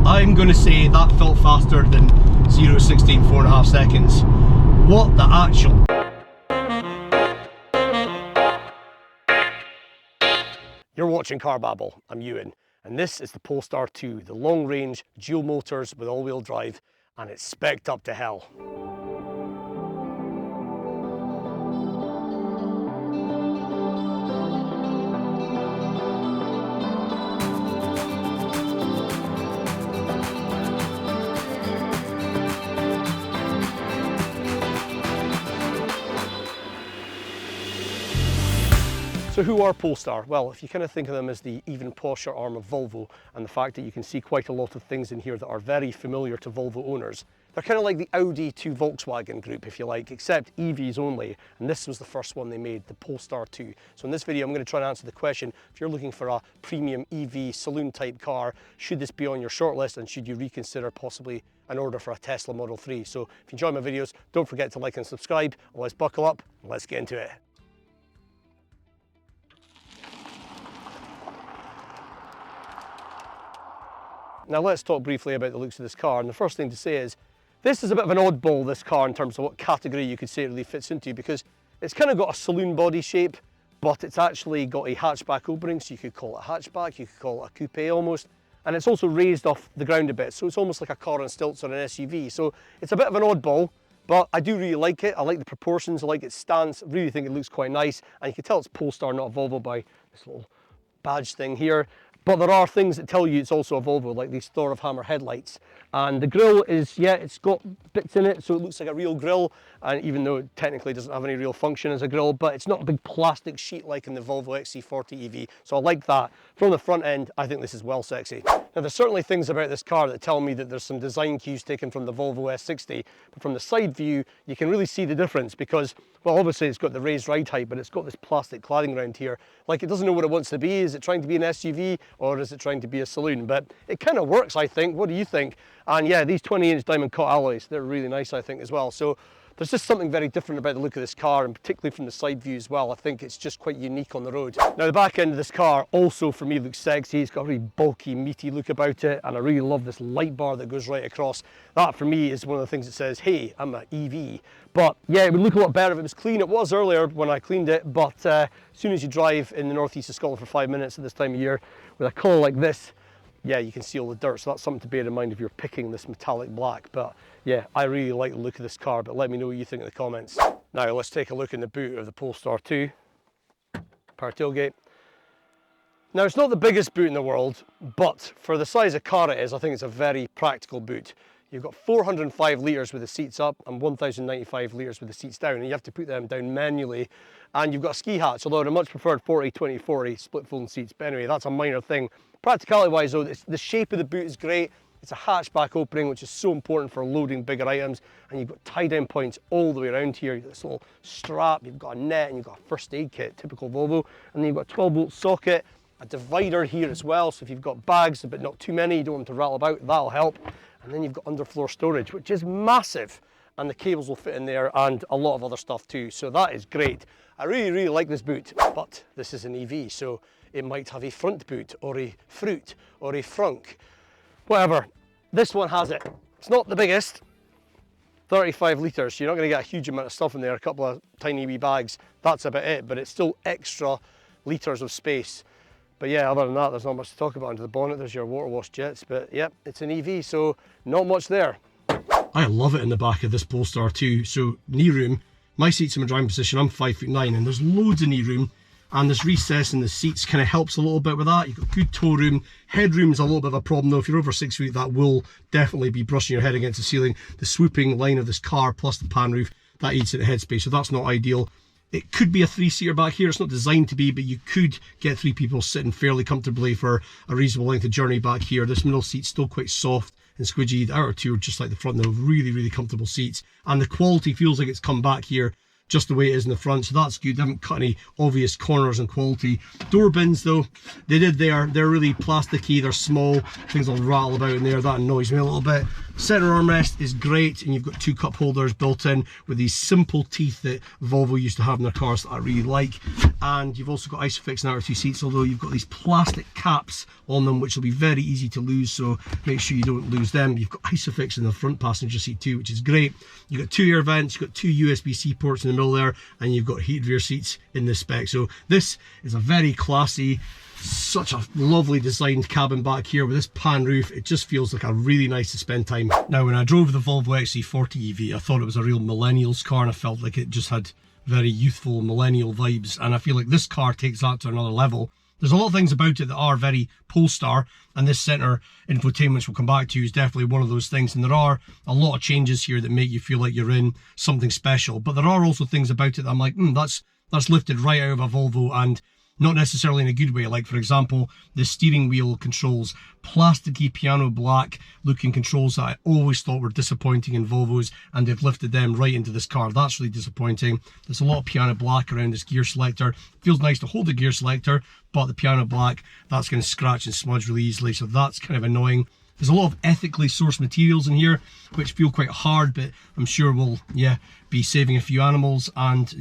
I'm going to say that felt faster than 0 to 60 in 4.5 seconds. What the actual... You're watching Car Babble, I'm Ewan, and this is the Polestar 2, the long-range dual motors with all-wheel drive, and it's spec'd up to hell. So who are Polestar? Well, if you kind of think of them as the even posher arm of Volvo, and the fact that you can see quite a lot of things in here that are very familiar to Volvo owners, they're kind of like the Audi to Volkswagen group, if you like, except EVs only, and this was the first one they made, the Polestar 2. So in this video, I'm going to try and answer the question, if you're looking for a premium EV saloon type car, should this be on your shortlist, and should you reconsider possibly an order for a Tesla Model 3? So if you enjoy my videos, don't forget to like and subscribe, and let's buckle up, and let's get into it. Now let's talk briefly about the looks of this car, and the first thing to say is this is a bit of an oddball, this car, in terms of what category you could say it really fits into, because it's kind of got a saloon body shape, but it's actually got a hatchback opening, so you could call it a hatchback, you could call it a coupe almost, and it's also raised off the ground a bit, so it's almost like a car on stilts or an SUV, so it's a bit of an oddball, but I do really like it. I like the proportions, I like its stance, I really think it looks quite nice, and you can tell it's Polestar, not a Volvo, by this little badge thing here. But there are things that tell you it's also a Volvo, like these Thor of Hammer headlights. And the grille is, yeah, it's got bits in it, so it looks like a real grille, and even though it technically doesn't have any real function as a grille, but it's not a big plastic sheet like in the Volvo XC40 EV, so I like that. From the front end, I think this is well sexy. Now there's certainly things about this car that tell me that there's some design cues taken from the Volvo S60, but from the side view, you can really see the difference because, well, obviously it's got the raised ride height, but it's got this plastic cladding around here. Like, it doesn't know what it wants to be. Is it trying to be an SUV or is it trying to be a saloon? But it kind of works, I think. What do you think? And yeah, these 20-inch diamond cut alloys, they're really nice, I think, as well. So there's just something very different about the look of this car, and particularly from the side view as well. I think it's just quite unique on the road. Now the back end of this car also for me looks sexy. It's got a really bulky, meaty look about it, and I really love this light bar that goes right across. That for me is one of the things that says, hey, I'm an EV. But yeah, it would look a lot better if it was clean. It was earlier when I cleaned it, but as soon as you drive in the northeast of Scotland for 5 minutes at this time of year with a colour like this, yeah, you can see all the dirt, so that's something to bear in mind if you're picking this metallic black. But yeah, I really like the look of this car, but let me know what you think in the comments. Now let's take a look in the boot of the Polestar 2. Power tailgate. Now it's not the biggest boot in the world, but for the size of car it is, I think it's a very practical boot. You've got 405 litres with the seats up and 1095 litres with the seats down, and you have to put them down manually. And you've got a ski hatch, although I'd have much preferred 40-20-40 split folding seats, but anyway, that's a minor thing. Practicality wise though, the shape of the boot is great. It's a hatchback opening, which is so important for loading bigger items, and you've got tie-down points all the way around here. You've got this little strap, you've got a net, and you've got a first aid kit, typical Volvo, and then you've got a 12-volt socket, a divider here as well, so if you've got bags, but not too many, you don't want them to rattle about, that'll help. And then you've got underfloor storage, which is massive, and the cables will fit in there, and a lot of other stuff too, so that is great. I really, really like this boot, but this is an EV, so it might have a front boot, or a fruit, or a frunk, whatever. This one has it. It's not the biggest, 35 litres, you're not going to get a huge amount of stuff in there, a couple of tiny wee bags, that's about it, but it's still extra litres of space. But yeah, other than that, there's not much to talk about. Under the bonnet, there's your water wash jets, but yeah, it's an EV, so not much there. I love it in the back of this Polestar 2. So knee room, my seat's in my driving position, I'm 5'9", and there's loads of knee room, and this recess in the seats kind of helps a little bit with that. You've got good toe room. Headroom is a little bit of a problem though. If you're over 6 feet, that will definitely be brushing your head against the ceiling. The swooping line of this car plus the pan roof, that eats at the headspace, so that's not ideal. It could be a three-seater back here. It's not designed to be, but you could get 3 people sitting fairly comfortably for a reasonable length of journey back here. This middle seat's still quite soft and squidgy. The outer two are just like the front, though. Really, really comfortable seats. And the quality feels like it's come back here just the way it is in the front, so that's good. They haven't cut any obvious corners and quality. Door bins though, they're really plasticky, they're small, things will rattle about in there, that annoys me a little bit. Center armrest is great, and you've got 2 cup holders built in with these simple teeth that Volvo used to have in their cars that I really like. and you've also got ISOFIX and R2 seats, although you've got these plastic caps on them which will be very easy to lose, so make sure you don't lose them. You've got ISOFIX in the front passenger seat too, which is great. You've got 2 air vents, you've got 2 USB-C ports in the middle there, and you've got heated rear seats in this spec. So this is a very classy, such a lovely designed cabin back here with this pan roof. It just feels like a really nice to spend time. Now, when I drove the Volvo XC40 EV, I thought it was a real millennials car, and I felt like it just had very youthful millennial vibes, and I feel like this car takes that to another level. There's a lot of things about it that are very Polestar, and this centre infotainment, which we'll come back to, is definitely one of those things. And there are a lot of changes here that make you feel like you're in something special, but there are also things about it that I'm like, that's lifted right out of a Volvo, and not necessarily in a good way. Like, for example, the steering wheel controls, plasticky piano black looking controls that I always thought were disappointing in Volvos, and they've lifted them right into this car. That's really disappointing. There's a lot of piano black around this gear selector. It feels nice to hold the gear selector, but the piano black, that's going to scratch and smudge really easily, so that's kind of annoying. There's a lot of ethically sourced materials in here which feel quite hard, but I'm sure we'll be saving a few animals, and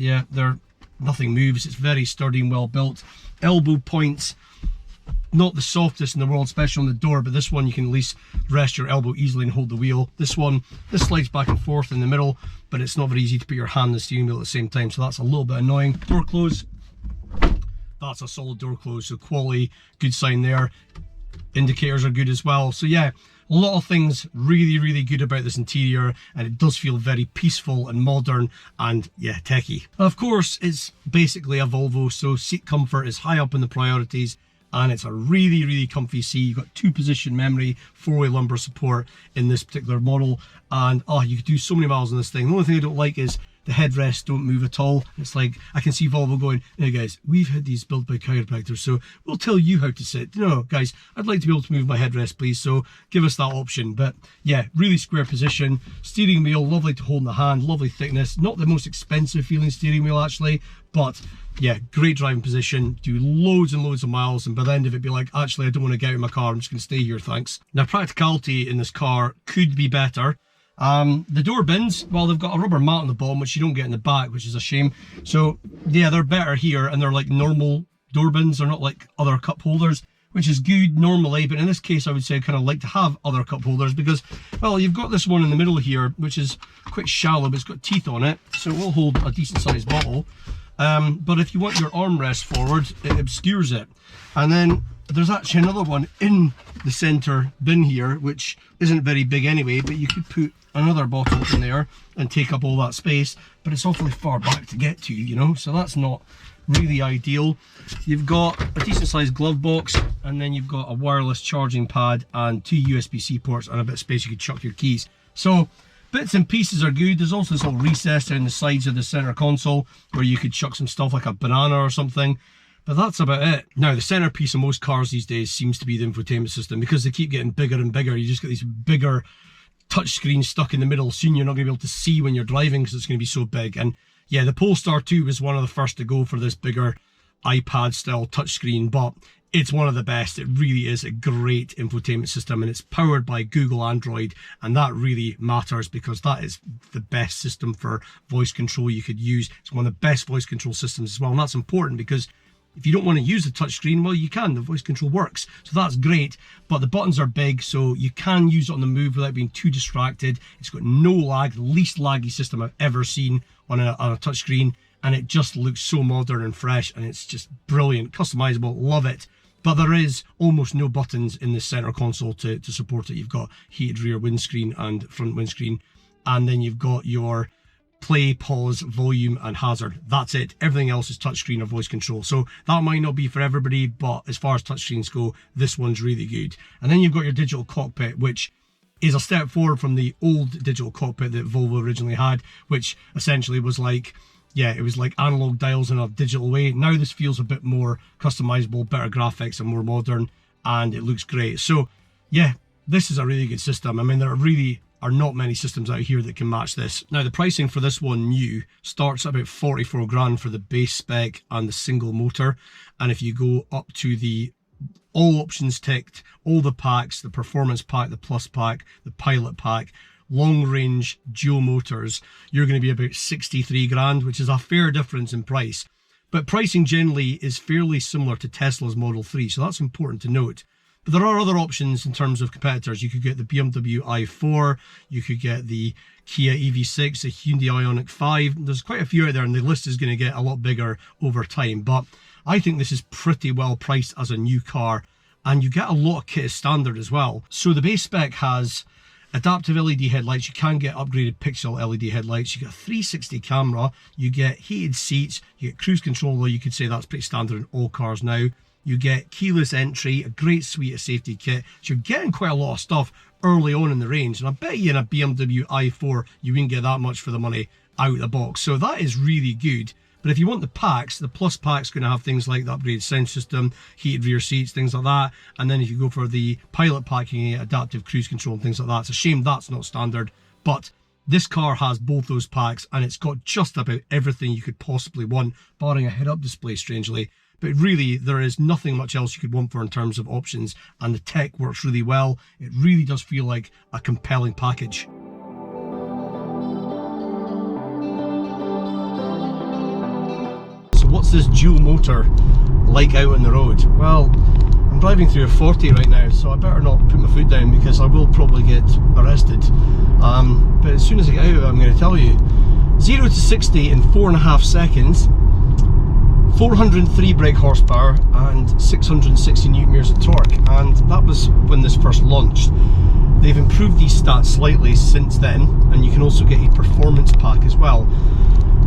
nothing moves. It's very sturdy and well built. Elbow points, not the softest in the world, especially on the door, but this one you can at least rest your elbow easily and hold the wheel. This slides back and forth in the middle, but it's not very easy to put your hand on the steering wheel at the same time, so that's a little bit annoying. Door close, that's a solid door close, so quality, good sign there. Indicators are good as well. So yeah, a lot of things really good about this interior, and it does feel very peaceful and modern and techie. Of course, it's basically a Volvo, so seat comfort is high up in the priorities, and it's a really comfy seat. You've got 2-position memory, 4-way lumbar support in this particular model, and you could do so many miles on this thing. The only thing I don't like is the headrests don't move at all. It's like, I can see Volvo going, "Hey guys, we've had these built by chiropractors, so we'll tell you how to sit. No, guys, I'd like to be able to move my headrest, please, so give us that option." But yeah, really square position. Steering wheel, lovely to hold in the hand, lovely thickness. Not the most expensive feeling steering wheel actually, but yeah, great driving position. Do loads and loads of miles, and by the end of it be like, actually, I don't want to get out of my car, I'm just going to stay here, thanks. Now, practicality in this car could be better. The door bins, well, they've got a rubber mat on the bottom, which you don't get in the back, which is a shame. So yeah, they're better here, and they're like normal door bins. They're not like other cup holders, which is good normally, but in this case I would say I kind of like to have other cup holders, because, well, you've got this one in the middle here, which is quite shallow, but it's got teeth on it, so it will hold a decent sized bottle. But if you want your armrest forward, it obscures it. And then there's actually another one in the center bin here, which isn't very big anyway, but you could put another bottle in there and take up all that space, but it's awfully far back to get to, you know, so that's not really ideal. You've got a decent sized glove box, and then you've got a wireless charging pad and 2 USB-C ports and a bit of space you could chuck your keys. So bits and pieces are good. There's also this little recess down the sides of the center console where you could chuck some stuff like a banana or something. But that's about it. Now, the centerpiece of most cars these days seems to be the infotainment system, because they keep getting bigger and bigger. You just get these bigger touchscreen stuck in the middle. Soon you're not going to be able to see when you're driving because it's going to be so big. And yeah, the Polestar 2 was one of the first to go for this bigger iPad style touchscreen, but it's one of the best. It really is a great infotainment system, and it's powered by Google Android, and that really matters because that is the best system for voice control you could use. It's one of the best voice control systems as well, and that's important because if you don't want to use the touchscreen, well, you can. The voice control works, so that's great. But the buttons are big, so you can use it on the move without being too distracted. It's got no lag, the least laggy system I've ever seen on a touchscreen, and it just looks so modern and fresh, and it's just brilliant, customizable, love it. But there is almost no buttons in the center console to support it. You've got heated rear windscreen and front windscreen, and then you've got your play, pause, volume, and hazard. That's it. Everything else is touchscreen or voice control. So that might not be for everybody, but as far as touchscreens go, this one's really good. And then you've got your digital cockpit, which is a step forward from the old digital cockpit that Volvo originally had, which essentially was like, yeah, it was like analog dials in a digital way. Now this feels a bit more customizable, better graphics and more modern, and it looks great. So yeah, this is a really good system. I mean, there really are not many systems out here that can match this. Now, the pricing for this one new starts at about 44 grand for the base spec and the single motor. And if you go up to the all options ticked, all the packs, the performance pack, the plus pack, the pilot pack, long range dual motors, you're going to be about 63 grand, which is a fair difference in price. But pricing generally is fairly similar to Tesla's Model 3, so that's important to note. But there are other options in terms of competitors. You could get the BMW i4, you could get the Kia EV6, the Hyundai Ioniq 5. There's quite a few out there, and the list is going to get a lot bigger over time. But I think this is pretty well priced as a new car, and you get a lot of kit as standard as well. So the base spec has adaptive LED headlights. You can get upgraded pixel LED headlights. You get a 360 camera, you get heated seats, you get cruise control, though you could say that's pretty standard in all cars now. You get keyless entry, a great suite of safety kit. So you're getting quite a lot of stuff early on in the range. And I bet you in a BMW i4, you wouldn't get that much for the money out of the box. So that is really good. But if you want the packs, the Plus pack's going to have things like the upgraded sound system, heated rear seats, things like that. And then if you go for the Pilot pack, you can get adaptive cruise control and things like that. It's a shame that's not standard. But this car has both those packs, and it's got just about everything you could possibly want, barring a head-up display, strangely. But really, there is nothing much else you could want for in terms of options, and the tech works really well. It really does feel like a compelling package. So what's this dual motor like out on the road? Well, I'm driving through a 40 right now, so I better not put my foot down because I will probably get arrested. But as soon as I get out, I'm going to tell you. 0 to 60 in 4.5 seconds. 403 brake horsepower and 660 newton meters of torque, and that was when this first launched. They've improved these stats slightly since then, and you can also get a performance pack as well.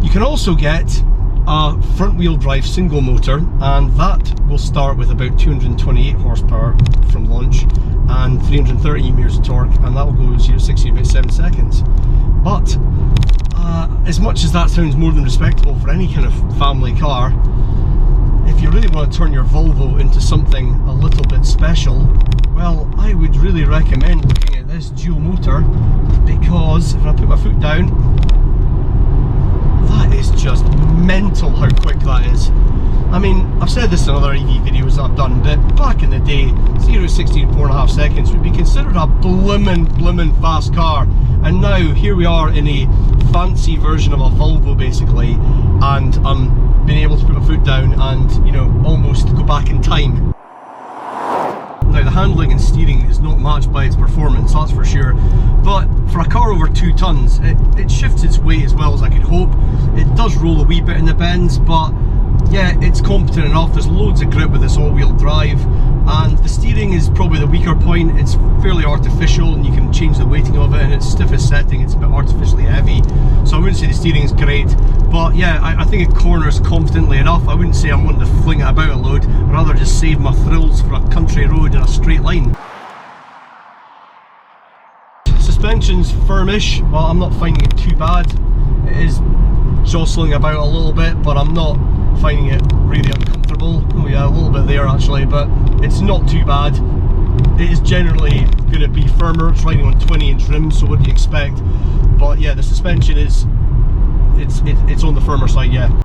You can also get a front wheel drive single motor, and that will start with about 228 horsepower from launch and 330 newton meters of torque, and that will go 0 to 60 in about 7 seconds. But as much as that sounds more than respectable for any kind of family car, if you really want to turn your Volvo into something a little bit special, well, I would really recommend looking at this dual motor, because if I put my foot down, that is just mental how quick that is. I mean, I've said this in other EV videos I've done, but back in the day, 0 to 60 in 4.5 seconds would be considered a bloomin' fast car. And now, here we are in a fancy version of a Volvo, basically, and I'm being able to put my foot down and, you know, almost go back in time. Now, the handling and steering is not matched by its performance, that's for sure, but for a car over 2 tons, it shifts its weight as well as I could hope. It does roll a wee bit in the bends, but yeah, it's competent enough. There's loads of grip with this all-wheel drive, and the steering is probably the weaker point. It's fairly artificial, and you can change the weighting of it, and its stiffest setting, it's a bit artificially heavy. So I wouldn't say the steering is great, but yeah, I think it corners competently enough. I wouldn't say I'm wanting to fling it about a load. I'd rather just save my thrills for a country road in a straight line. Suspension's firmish. Well, I'm not finding it too bad. It is jostling about a little bit, but I'm not finding it really uncomfortable. Oh yeah, a little bit there actually, but it's not too bad. It is generally going to be firmer. It's riding on 20-inch rims, so what do you expect? But yeah, the suspension is it's on the firmer side, yeah.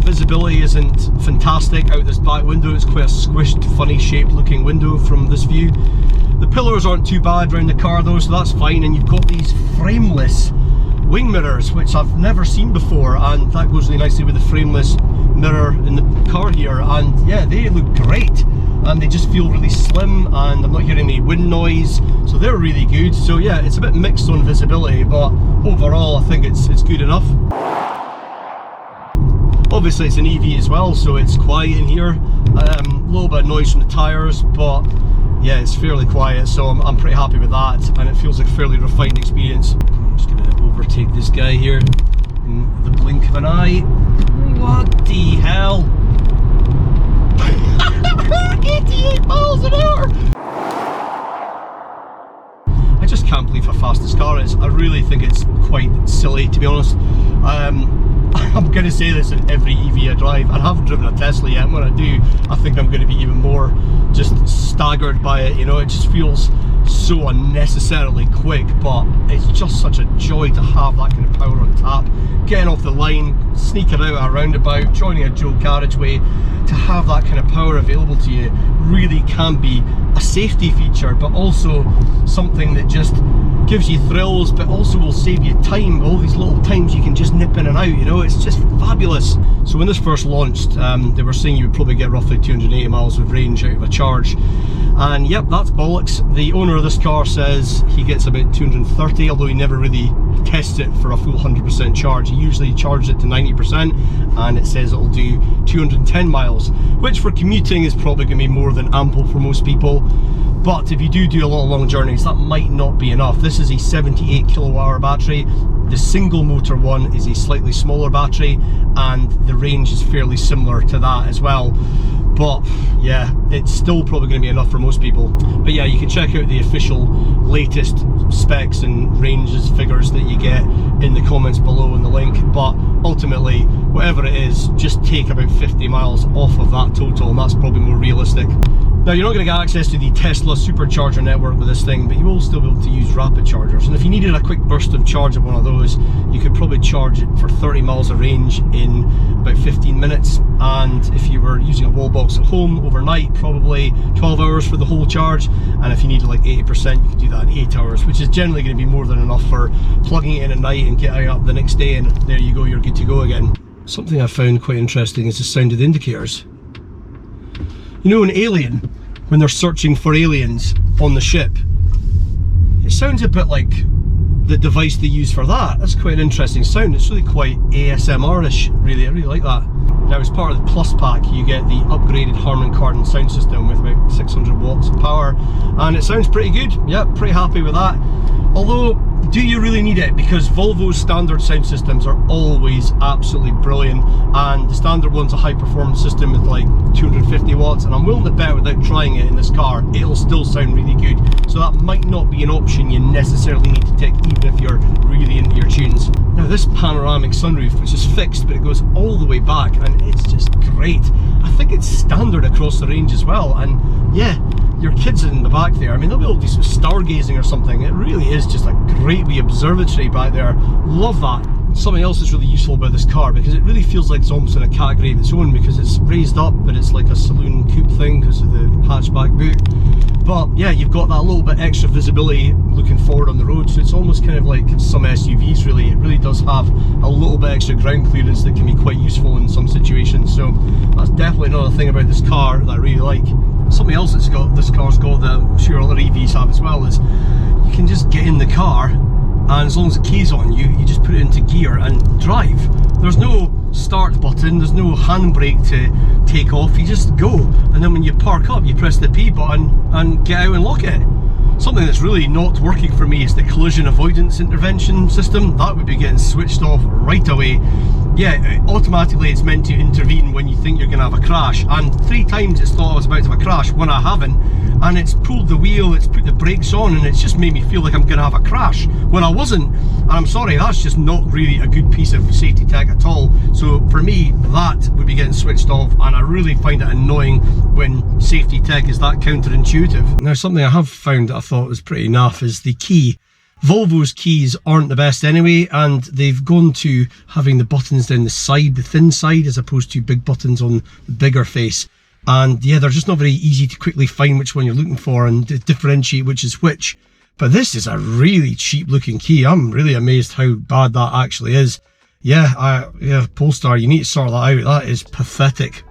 Visibility isn't fantastic out this back window. It's quite a squished, funny shaped looking window from this view. The pillars aren't too bad around the car though, so that's fine, and you've got these frameless wing mirrors, which I've never seen before, and that goes really nicely with the frameless mirror in the car here, and yeah, they look great, and they just feel really slim, and I'm not hearing any wind noise, so they're really good. So yeah, it's a bit mixed on visibility, but overall I think it's good enough. Obviously it's an EV as well, so it's quiet in here. A little bit of noise from the tyres, but yeah, it's fairly quiet, so I'm pretty happy with that, and it feels like a fairly refined experience. I'm just going to overtake this guy here in the blink of an eye. What the hell? 88 miles an hour! I just can't believe how fast this car is. I really think it's quite silly, to be honest. I'm going to say this in every EV I drive. I haven't driven a Tesla yet, and when I do, I think I'm going to be even more just staggered by it. You know, it just feels so unnecessarily quick, but it's just such a joy to have that kind of power on tap. Getting off the line, sneaking out a roundabout, joining a dual carriageway, to have that kind of power available to you really can be a safety feature, but also something that just gives you thrills, but also will save you time. All these little times you can just nip in and out, you know, it's just fabulous. So when this first launched, they were saying you would probably get roughly 280 miles of range out of a charge. And yep, that's bollocks. The owner of this car says he gets about 230, although he never really tests it for a full 100% charge. He usually charges it to 90%, and it says it'll do 210 miles, which for commuting is probably going to be more than ample for most people. But if you do a lot of long journeys, that might not be enough. This is a 78 kilowatt hour battery. The single motor one is a slightly smaller battery, and the range is fairly similar to that as well. But yeah, it's still probably going to be enough for most people. But yeah, you can check out the official latest specs and ranges figures that you get in the comments below in the link. But ultimately, whatever it is, just take about 50 miles off of that total, and that's probably more realistic. Now, you're not going to get access to the Tesla supercharger network with this thing, but you will still be able to use rapid chargers. And if you needed a quick burst of charge at one of those, you could probably charge it for 30 miles of range in about 15 minutes. And if you were using a wall box at home overnight, probably 12 hours for the whole charge. And if you needed like 80%, you could do that in 8 hours, which is generally going to be more than enough for plugging it in at night and getting up the next day, and there you go, you're good to go again. Something I found quite interesting is the sound of the indicators. You know, in Alien, when they're searching for aliens on the ship, it sounds a bit like the device they use for that. That's quite an interesting sound. It's really quite ASMR-ish, really. I really like that. Now, as part of the Plus pack, you get the upgraded Harman Kardon sound system with about 600 watts of power, and it sounds pretty good. Yep, pretty happy with that. Although, do you really need it? Because Volvo's standard sound systems are always absolutely brilliant, and the standard one's a high performance system with like 250 watts, and I'm willing to bet without trying it in this car, it'll still sound really good. So that might not be an option you necessarily need to take, even if you're really into your tunes. Now, this panoramic sunroof, which is fixed, but it goes all the way back, and it's just great. I think it's standard across the range as well, and yeah, your kids in the back there, I mean, they'll be able to do some stargazing or something. It really is just a great wee observatory back there. Love that. Something else that's really useful about this car, because it really feels like it's almost in a category of its own, because it's raised up, but it's like a saloon coupe thing because of the hatchback boot. But yeah, you've got that little bit extra visibility looking forward on the road, so it's almost kind of like some SUVs really. It really does have a little bit extra ground clearance that can be quite useful in some situations. So that's definitely another thing about this car that I really like. Something else this car's got that I'm sure other EVs have as well is you can just get in the car, and as long as the key's on you, you just put it into gear and drive. There's no start button, there's no handbrake to take off, you just go. And then when you park up, you press the P button and get out and lock it. Something that's really not working for me is the collision avoidance intervention system. That would be getting switched off right away. Yeah, automatically it's meant to intervene when you think you're going to have a crash, and 3 times it's thought I was about to have a crash when I haven't, and it's pulled the wheel, it's put the brakes on, and it's just made me feel like I'm going to have a crash when I wasn't. And I'm sorry, that's just not really a good piece of safety tech at all. So for me, that would be getting switched off, and I really find it annoying when safety tech is that counterintuitive. Now, something I have found that I thought was pretty naff is the key. Volvo's keys aren't the best anyway, and they've gone to having the buttons down the side, the thin side, as opposed to big buttons on the bigger face. And yeah, they're just not very easy to quickly find which one you're looking for and differentiate which is which. But this is a really cheap looking key. I'm really amazed how bad that actually is. Yeah, Polestar, you need to sort that out. That is pathetic.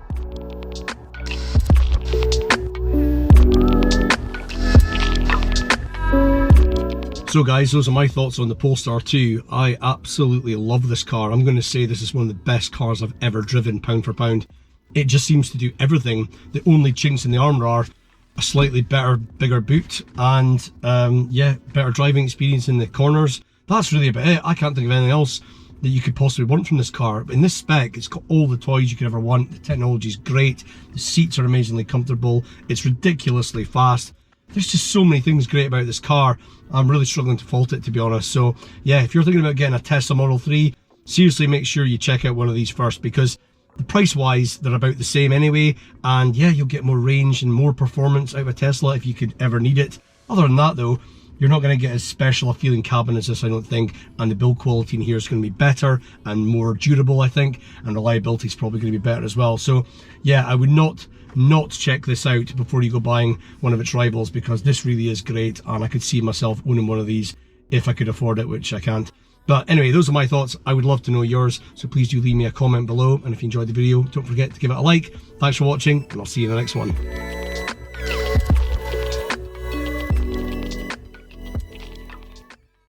So guys, those are my thoughts on the Polestar 2. I absolutely love this car. I'm going to say this is one of the best cars I've ever driven, pound for pound. It just seems to do everything. The only chinks in the armour are a slightly better, bigger boot, and yeah, better driving experience in the corners. That's really about it. I can't think of anything else that you could possibly want from this car. But in this spec, it's got all the toys you could ever want. The technology's great. The seats are amazingly comfortable. It's ridiculously fast. There's just so many things great about this car. I'm really struggling to fault it, to be honest. So yeah, if you're thinking about getting a Tesla Model 3, seriously make sure you check out one of these first, because the price wise, they're about the same anyway. And yeah, you'll get more range and more performance out of a Tesla if you could ever need it. Other than that though, you're not going to get as special a feeling cabin as this, I don't think, and the build quality in here is going to be better and more durable, I think, and reliability is probably going to be better as well. So yeah, I would not check this out before you go buying one of its rivals, because this really is great, and I could see myself owning one of these if I could afford it, which I can't. But anyway, those are my thoughts. I would love to know yours, so please do leave me a comment below, and if you enjoyed the video, don't forget to give it a like. Thanks for watching, and I'll see you in the next one.